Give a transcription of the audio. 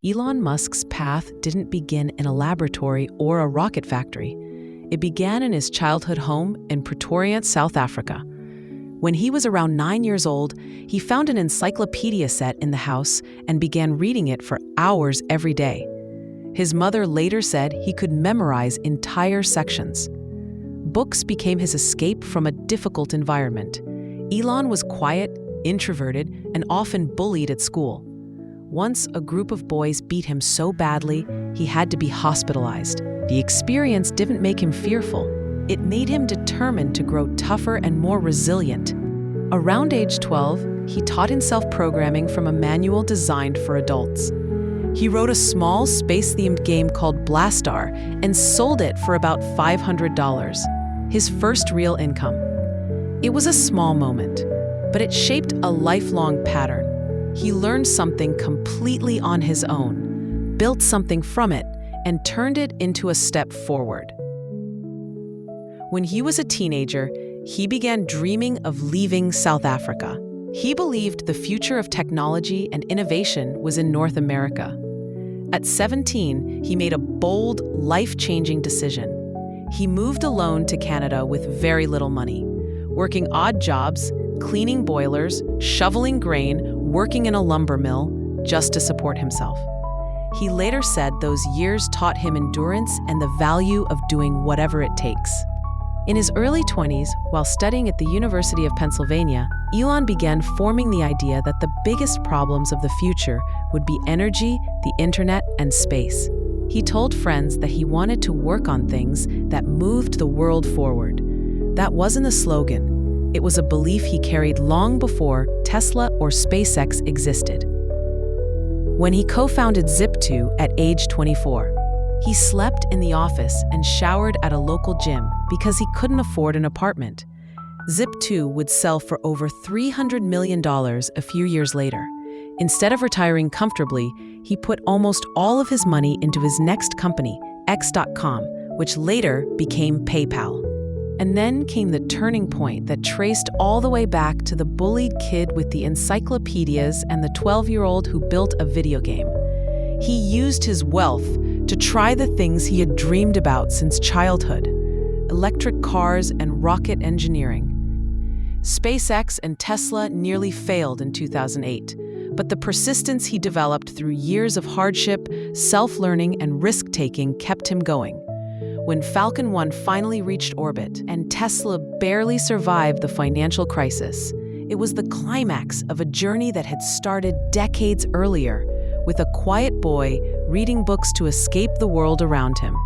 Elon Musk's path didn't begin in a laboratory or a rocket factory. It began in his childhood home in Pretoria, South Africa. When he was around 9 years old, he found an encyclopedia set in the house and began reading it for hours every day. His mother later said he could memorize entire sections. Books became his escape from a difficult environment. Elon was quiet, introverted, and often bullied at school. Once, a group of boys beat him so badly, he had to be hospitalized. The experience didn't make him fearful. It made him determined to grow tougher and more resilient. Around age 12, he taught himself programming from a manual designed for adults. He wrote a small space-themed game called Blastar and sold it for about $500, his first real income. It was a small moment, but it shaped a lifelong pattern. He learned something completely on his own, built something from it, and turned it into a step forward. When he was a teenager, he began dreaming of leaving South Africa. He believed the future of technology and innovation was in North America. At 17, he made a bold, life-changing decision. He moved alone to Canada with very little money, working odd jobs, cleaning boilers, shoveling grain, working in a lumber mill, just to support himself. He later said those years taught him endurance and the value of doing whatever it takes. In his early 20s, while studying at the University of Pennsylvania, Elon began forming the idea that the biggest problems of the future would be energy, the internet, and space. He told friends that he wanted to work on things that moved the world forward. That wasn't a slogan. It was a belief he carried long before Tesla or SpaceX existed. When he co-founded Zip2 at age 24, he slept in the office and showered at a local gym because he couldn't afford an apartment. Zip2 would sell for over $300 million a few years later. Instead of retiring comfortably, he put almost all of his money into his next company, X.com, which later became PayPal. And then came the turning point that traced all the way back to the bullied kid with the encyclopedias and the 12-year-old who built a video game. He used his wealth to try the things he had dreamed about since childhood: electric cars and rocket engineering. SpaceX and Tesla nearly failed in 2008, but the persistence he developed through years of hardship, self-learning, and risk-taking kept him going. When Falcon 1 finally reached orbit and Tesla barely survived the financial crisis, it was the climax of a journey that had started decades earlier, with a quiet boy reading books to escape the world around him.